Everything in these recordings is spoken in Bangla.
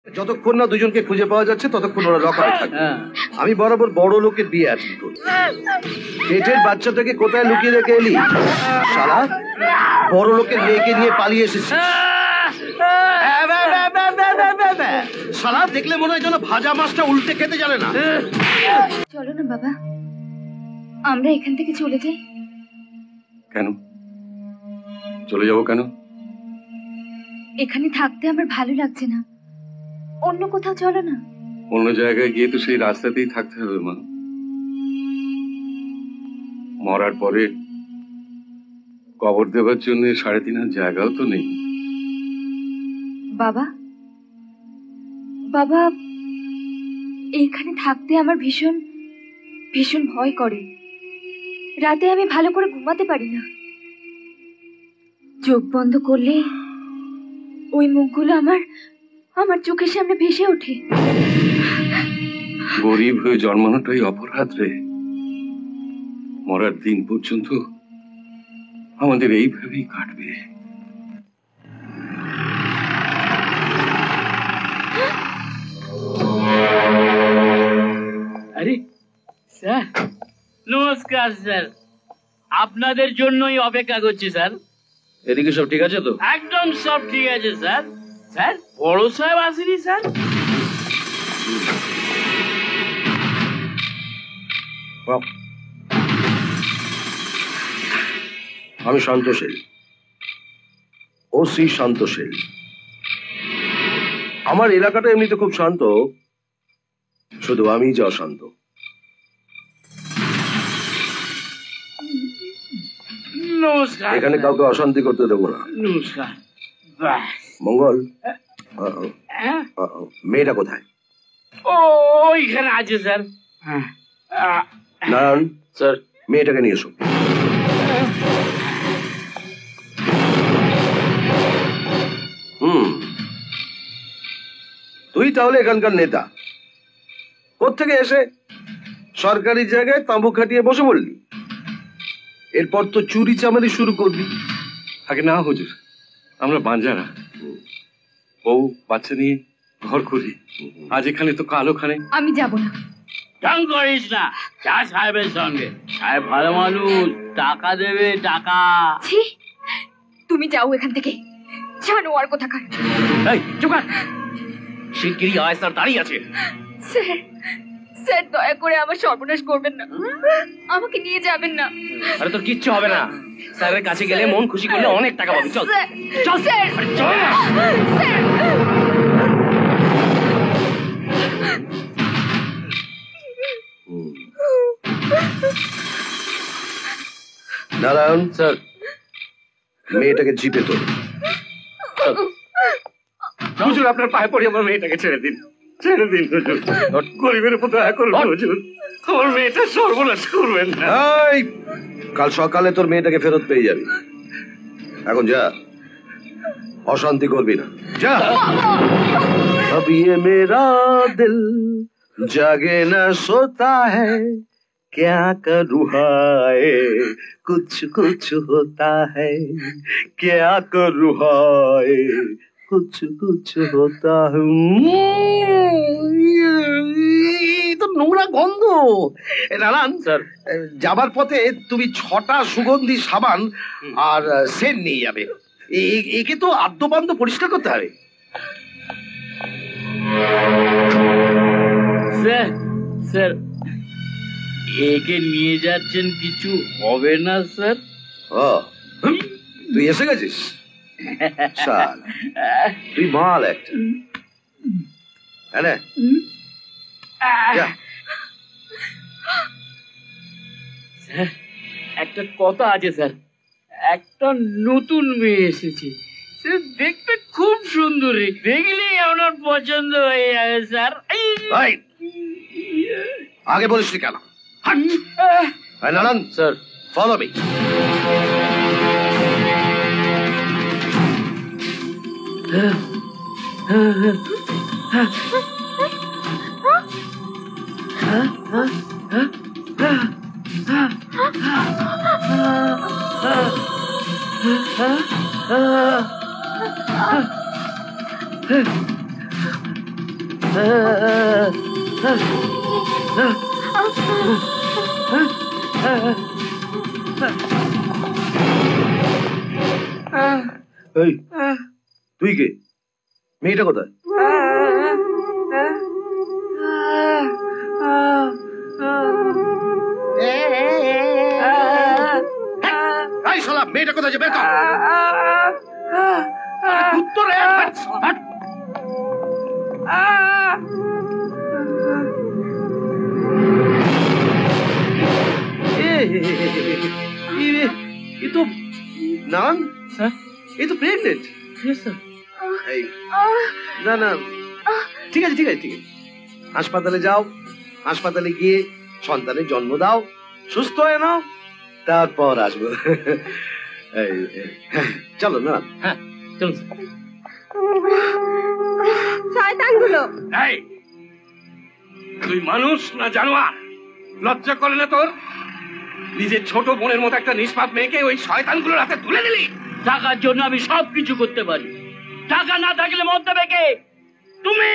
যতক্ষণ না দুজনকে খুঁজে পাওয়া যাচ্ছে ততক্ষণ ওরা লকারে থাকবে। আমি বরাবর বড় লোকের বিয়ে অ্যাটেন্ড করি। পেটের বাচ্চাটাকে কোথায় লুকিয়ে রেখে এলি শালা? বড় লোকের মেয়েকে নিয়ে পালিয়ে এসেছিস। শালা দেখলে মনে হয় যেন ভাজা মাছটা উল্টে খেতে জানে না। চলো না বাবা, আমরা এখান থেকে চলে যাই। কেন চলে যাবো? কেন? এখানে থাকতে আমার ভালো লাগছে না, অন্য কোথাও চলো না। অন্য জায়গায় গিয়ে তো সেই রাস্তাতেই থাকতে হবে মা। মরার পরে কবর দেওয়ার জন্য 3.5 জায়গাও তো নেই। বাবা বাবা, এইখানে থাকতে আমার ভীষণ ভীষণ ভয় করে। রাতে আমি ভালো করে ঘুমাতে পারি না। চোখ বন্ধ করলে ওই মুখগুলো আমার আমার চোখের সামনে ভেসে ওঠে। গরিব হয়ে জন্মানোটাই অপরাধ রে। মরার দিন পর্যন্ত আমাদের এইভাবেই কাটবে। আরে স্যার, নমস্কার স্যার, আপনাদের জন্যই অপেক্ষা করছি স্যার। এদিকে সব ঠিক আছে তো? একদম সব ঠিক আছে স্যার। স্যার, বড় সাহেব আসেনি স্যার? আমি শান্তশীল, ওসি শান্তশীল। আমার এলাকাটা এমনিতে খুব শান্ত, শুধু আমি যে অশান্ত। নমস্কার। এখানে কাউকে অশান্তি করতে দেবো না। নমস্কার। মঙ্গল, মেয়েটা কোথায়? ও এখানে আছে স্যার। নারায়ণ স্যার, মেয়েটাকে নিয়ে এসো। তুই তাহলে এখানকার নেতা? কোত্থেকে এসে সরকারি জায়গায় তাঁবু খাটিয়ে বসে বললি, এরপর তো চুরি চামারি শুরু করবি? আগে না হুজুর, আমরা বাঞ্জারা, বউ বাচ্চা নিয়ে ঘর করি। আজ এখানে তো কাল ওখানে। আমি যাব না। ঢং করিস না, যা সাহেবের সঙ্গে। সাহেব ভালো মানুষ, টাকা দেবে টাকা। ছি, তুমি যাও এখান থেকে, জানোয়ার কোথাকার। এই চুপ কর, শিগগিরই আয়, স্যার দাঁড়িয়ে আছে। স্যার, স্যার দয়া করে আমার সর্বনাশ করবেন না, আমাকে নিয়ে যাবেন না। আরে তোর কিচ্ছু হবে না, স্যারের কাছে গেলে মন খুশি করলে অনেক টাকা পাবি। চল চল স্যার, চল। স্যার। নারায়ণ স্যার, মেয়েটাকে জিপে তোল। হুজুর আপনার পায়ে পড়ে আমার মেয়েটাকে ছেড়ে দিন, ছেড়ে দিন হুজুর। গরিবের উপর দয়া করুন হুজুর, আমার মেয়েটা সর্বনাশ করবেন না। কাল সকালে তোর মেয়েটাকে ফেরত পেয়ে যাবি। এখন যা, অশান্তি করবি না, যা। अब ये मेरा दिल जागे न सोता है, क्या करूँ हाय कुछ कुछ होता है, क्या करूँ हाय कुछ कुछ होता है। তো নোংরা গন্ধ। নারায়ণ স্যার, যাবার পথে তুমি 6টা সুগন্ধি সাবান আর সেন্ট নিয়ে যাবে। একে তো আদ্যপান্ত পরিষ্কার করতে হবে। স্যার, স্যার একে নিয়ে যাচ্ছেন, কিছু হবে না স্যার? তুই এসে গেছিস? তুই মাল একটা। স্যার একটা কথা আছে স্যার, একটা নতুন মেয়ে এসেছে, সে দেখতে খুব সুন্দরী, দেখলেই আপনার পছন্দ হয়ে যাবে স্যার। আগে বলিস কেন? Narayan sir, follow me. এই, তুই কে? মেয়েটা কোথায়? এই শালা, মেয়েটা কোথায়? বের কর। উত্তরে হাট, হাট। এ তো নান, এ তো প্রেগনেন্ট। না না, ঠিক আছে ঠিক আছে ঠিক আছে, হাসপাতালে যাও, হাসপাতালে গিয়ে সন্তানের জন্ম দাও, সুস্থ হয়ে নাও, তারপর আসবো। চলো না। হ্যাঁ চলুন। শয়তানগুলো! এই, তুই মানুষ না জানোয়ার? লজ্জা করে না তোর? নিজের ছোট বোনের মতো একটা নিষ্পাপ মেয়েকে ওই শয়তানগুলোর হাতে তুলে দিলি। টাকার জন্য আমি সব কিছু করতে পারি, টাকা না থাকলে মরতে হবে কে? তুমি।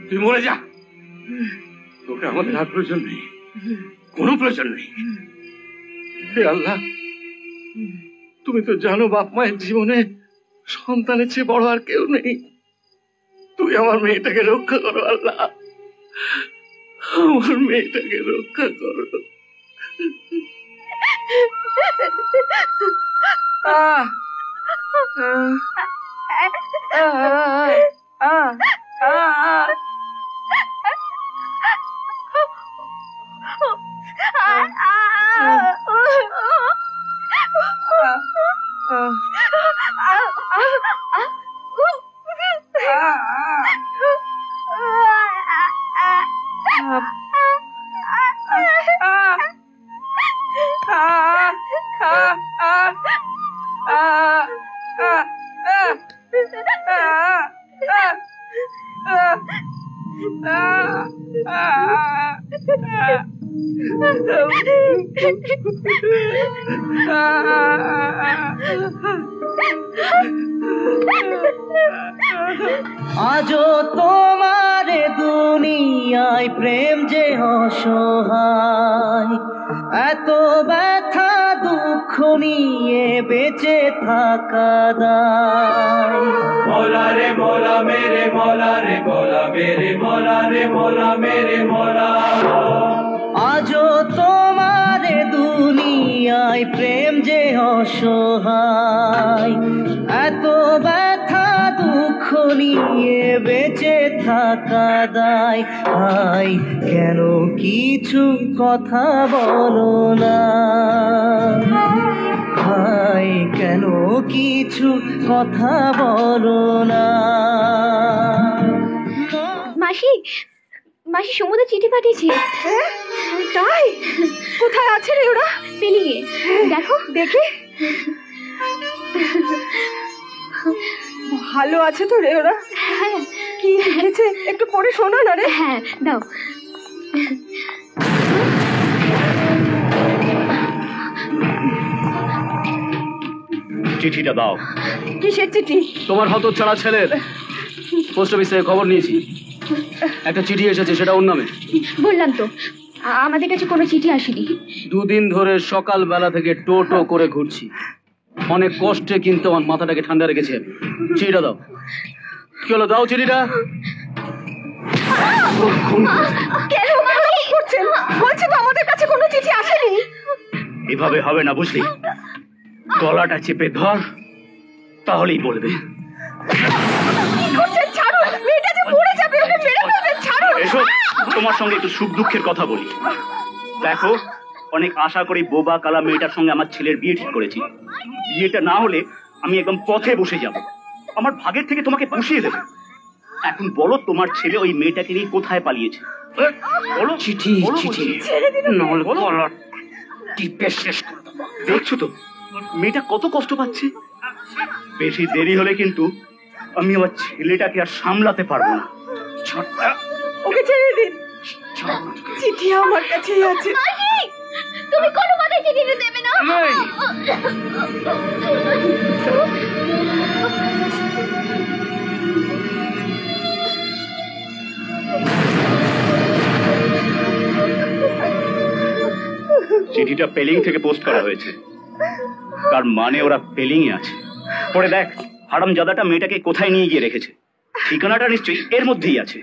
তুই মরে যা, তোকে আমাদের আর প্রয়োজন নেই, কোনো প্রয়োজন নেই। হে আল্লাহ, তুমি তো জানো বাপ মায়ের জীবনে সন্তানের চেয়ে বড় আর কেউ নেই। তুই আমার মেয়েটাকে রক্ষা করো আল্লাহ, আমার মেয়েটাকে রক্ষা করো। আজও তোমার দুনিয়ায় প্রেম যে অসহায়, এত ব্যথা দুঃখ নিয়ে বেঁচে থাকা দায়। মৌলা রে মৌলা মেরে মৌলা রে মৌলা মেরে মৌলা রে মৌলা মেরে মৌলা। আজও তোমার দুনিয়ায় প্রেম যে অসহায়, এত ব্যথা দুঃখ নিয়ে বেঁচে থাকা দায়। হায় কেন কিছু কথা বলো না, হায় কেন কিছু কথা বলো না। মাসি, মাসি সমুদ্র চিঠি পাঠিয়েছে। তাই? কোথায় আছে রে ওরা? পেলিয়ে দেখো, দেখে। ভালো আছে তো রে ওরা? হ্যাঁ। কি লিখেছে একটু পড়ে শোনা না রে? হ্যাঁ দাও। চিঠিটা দাও। কিসের চিঠি? তোমার হতচ্ছাড়া ছেলের। পোস্ট অফিস থেকে খবর নিয়েছি, একটা চিঠি এসেছে, সেটা ওর নামে। বললাম তো আমাদের কাছে কোনো চিঠি আসেনি। দুদিন ধরে সকাল বেলা থেকে টোটো করে ঘুরছি, অনেক কষ্টে কিন্তু আমার মাথাটাকে ঠান্ডা রেখেছি আমি। চিঠিটা দাও। কি হলো, দাও চিঠিটা। কেন করছেন? বলছি তো আমাদের কাছে কোনো চিঠি আসেনি। এভাবে হবে না বুঝলি, গলাটা চেপে ধর, তাহলেই বলবে। এসো, তোমার সঙ্গে একটু সুখ দুঃখের কথা বলি। দেখো, অনেক আশা করে বোবা কালা মেয়েটার সঙ্গে আমার ছেলের বিয়ে ঠিক করেছি। বিয়েটা না হলে আমি একদম পথে বসে যাব, আমার ভাগের থেকে তোমাকে পুষিয়ে দেবো। এখন বলো, তোমার ছেলে ওই মেয়েটাকে নিয়ে কোথায় পালিয়েছে? বলো। চিঠি চিঠি দেখছো তো মেয়েটা কত কষ্ট পাচ্ছে। বেশি দেরি হলে কিন্তু আমি আমার ছেলেটাকে আর সামলাতে পারবো না। ওকে ছেড়ে দিন, চিঠি আমার কাছেই আছে। তুমি কোনো মতে চিঠিটা দেবে না? চিঠিটা পেলিং থেকে পোস্ট করা হয়েছে, তার মানে ওরা পেলিং এ আছে। পরে দেখ হারামজাদাটা মেয়েটাকে কোথায় নিয়ে গিয়ে রেখেছে, ঠিকানাটা নিশ্চয়ই এর মধ্যেই আছে।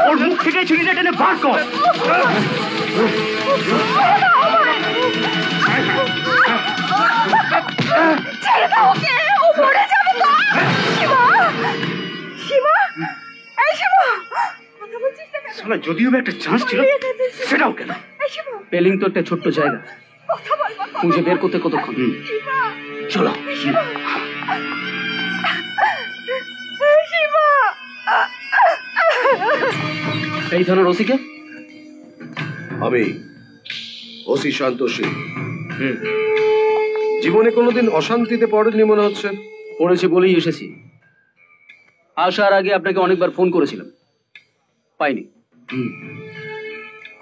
ওর মুখ থেকে ছিঁড়ে টেনে বার কর। শালা যদিও একটা চান্স ছিল, সেটাও কেন? পেলিং তো একটা ছোট্ট জায়গা, খুঁজে বের করতে কতক্ষণ? চলো। এই থানার ওসিকে? আমি ওসি সন্তোষী। জীবনে কোনোদিন অশান্তিতে পড়েননি মনে হচ্ছে। পড়েছে বলেই এসেছি। আসার আগে আপনাকে অনেকবার ফোন করেছিলাম, পাইনি।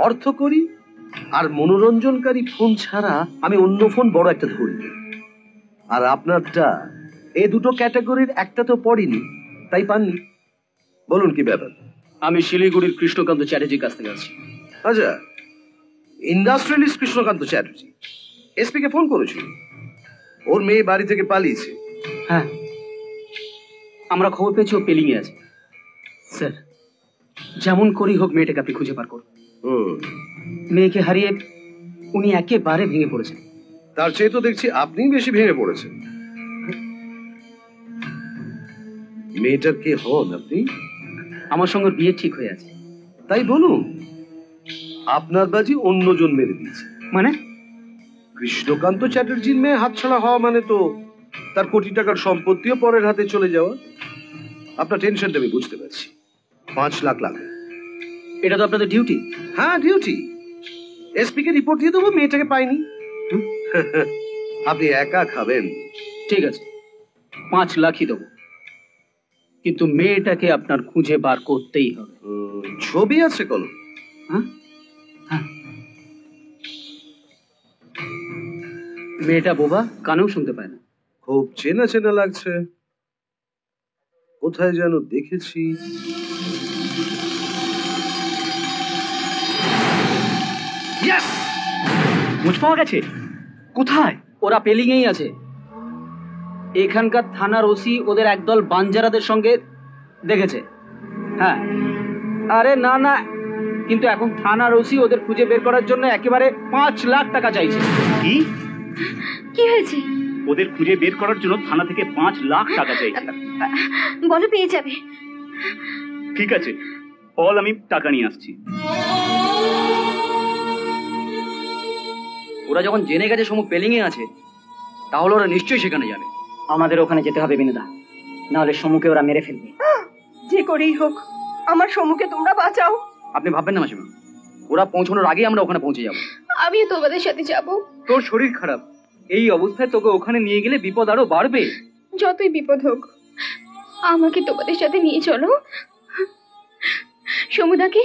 অর্থকরী আর মনোরঞ্জনকারী ফোন ছাড়া আমি অন্য ফোন বড় একটা ধরিনি। আর আপনারটা এই দুটো ক্যাটাগরির একটা তো পড়েনি, তাই পাননি। বলুন কি ব্যাপার? আমি শিলিগুড়ির কৃষ্ণকান্ত চ্যাটার্জির কাছ থেকে আসছি। আচ্ছা, ইন্ডাস্ট্রিয়ালিস্ট কৃষ্ণকান্ত চ্যাটার্জি এসপি কে ফোন করেছিল, ওর মেয়ে বাড়ি থেকে পালিয়েছে। হ্যাঁ, আমরা খবর পেয়েছি ও পেলিং এ আছে। স্যার, যেমন করেই হোক মেয়েটাকে আপনি খুঁজে বার করুন। মেয়েকে হারিয়ে উনি একেবারে ভেঙে পড়েছেন। তার চেয়ে তো দেখছি আপনি বেশি ভেঙে পড়েছেন। মেয়েটার কে হন আপনি? আমার সঙ্গে বিয়ে ঠিক হয়ে আছে। তাই বলুন, আপনার বাজি অন্যজন মেরে দিয়েছে। মানে? কৃষ্ণকান্ত চ্যাটার্জির মেয়ে হাতছাড়া হওয়া মানে তো তার কোটি টাকার সম্পত্তিও পরের হাতে চলে যাওয়া। আপনার টেনশনটা আমি বুঝতে পারছি। 5 লাখ লাগবে। এটা তো আপনাদের ডিউটি। হ্যাঁ, ডিউটি। এসপি কে রিপোর্ট দিয়ে দেবো মেয়েটাকে পাইনি। আপনি একা খাবেন? ঠিক আছে, 5 লাখই দেবো, কিন্তু মেয়েটাকে আপনার খুঁজে বার করতেই হবে। ছবি আছে কলম? হ্যাঁ, হ্যাঁ। মেয়েটা বোবা, কানেও শুনতে পায় না। খুব চেনা চেনা লাগছে, কোথায় যেন দেখেছি। বুঝ পাওয়া গেছে। কোথায়? ওরা পেলিং এই আছে। এখানকার থানার ওসি ওদের একদল বাঞ্জারাদের সঙ্গে দেখেছে। হ্যাঁ, আরে না না, কিন্তু এখন থানার ওসি ওদের খুঁজে বের করার জন্য একেবারে 5 লাখ টাকা চাইছে। কি কি হয়েছে? ওদের খুঁজে বের করার জন্য থানা থেকে 5 লাখ টাকা চাইছে? বলো, পেয়ে যাবে। ঠিক আছে, বল, আমি টাকা নিয়ে আসছি। ওরা যখন জেনে গেছে সমু পেলিং এ আছে, তাহলে ওরা নিশ্চয়ই সেখানে যাবে। আমাদের ওখানে যেতে হবে বিনোদা, নাহলে সমুকে ওরা মেরে ফেলবে। যে করেই হোক আমার সমুকে তোমরা বাঁচাও। আপনি ভাববেন না মাসিমা, ওরা পৌঁছানোর আগেই আমরা ওখানে পৌঁছে যাব। আমিও তোমাদের সাথে যাব। তোর শরীর খারাপ, এই অবস্থায় তোকে ওখানে নিয়ে গেলে বিপদ আরো বাড়বে। যতই বিপদ হোক আমাকে তোমাদের সাথে নিয়ে চলো। সমুদাকে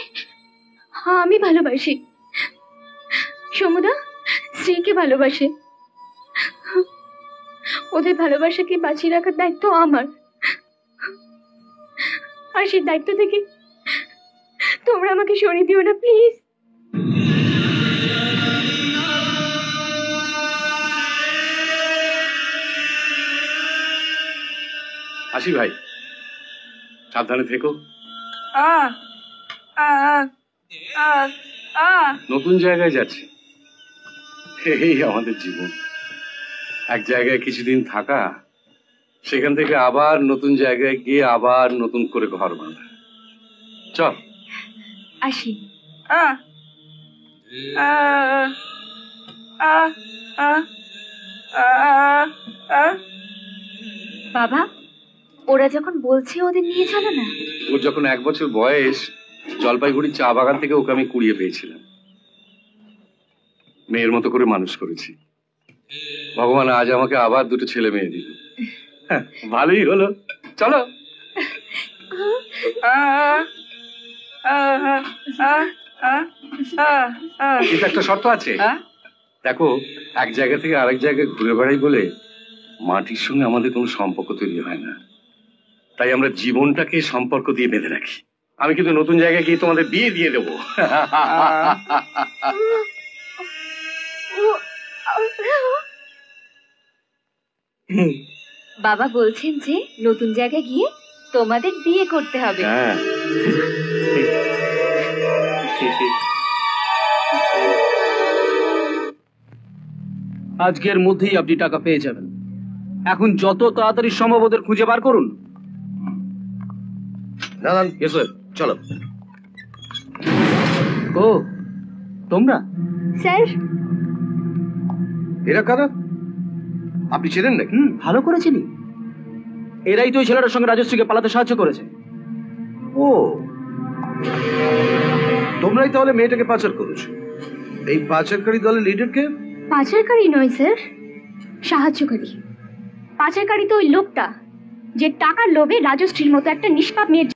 আমি ভালোবাসি, সমুদা স্ত্রীকে ভালোবাসে। ওদের ভালোবাসাকে বাঁচিয়ে রাখার দায়িত্ব আমার, আর সেই দায়িত্ব থেকে তোমরা আমাকে সরিয়ে দিও না প্লিজ। আসি ভাই, সাবধানে থেকো। নতুন জায়গায় যাচ্ছি, এই আমাদের জীবন। এক জায়গায় কিছুদিন থাকা, সেখান থেকে আবার নতুন জায়গায় গিয়ে আবার নতুন করে ঘর বাঁধা। চল আসি। বাবা, ওরা যখন বলছে ওদের নিয়ে চলো না। ওর যখন 1 বছর বয়স, জলপাইগুড়ির চা বাগান থেকে ওকে আমি কুড়িয়ে পেয়েছিলাম। মেয়ের মতো করে মানুষ করেছি। ভগবান আজ আমাকে আবার 2টো ছেলে মেয়ে দিল। ভালোই হলো, চলো। কিন্তু একটা শর্ত আছে। দেখো, এক জায়গা থেকে আরেক জায়গায় ঘুরে বেড়াই বলে মাটির সঙ্গে আমাদের কোনো সম্পর্ক তৈরি হয় না। তাই আমরা জীবনটাকে সম্পর্ক দিয়ে বেঁধে রাখি। আমি কিন্তু নতুন জায়গায় গিয়ে তোমাদের বিয়ে দিয়ে দেবো। বাবা বলছেন যে নতুন জায়গায় গিয়ে তোমাদের বিয়ে করতে হবে। হ্যাঁ, আজকের মধ্যেই আপনি টাকা পেয়ে যাবেন। এখন যত তাড়াতাড়ি সম্ভব ওদের খুঁজে বার করুন। নারায়ণ, এসো, চলো। ও, তোমরা? স্যার, এরা কারা? আপনি চেনেন নাকি? ভালো করে চিনি। এরাই তো ওই ছেলেটার সঙ্গে রাজশ্রীকে পালাতে সাহায্য করেছে। ও, তোমরাই তাহলে মেয়েটাকে পাচার করেছো। এই পাচারকারী দলের লিডারকে? পাচারকারী নয় স্যার, সাহায্যকারী। পাচারকারী তো ওই লোকটা যে টাকার লোভে রাজশ্রীর মতো একটা নিষ্পাপ মেয়ের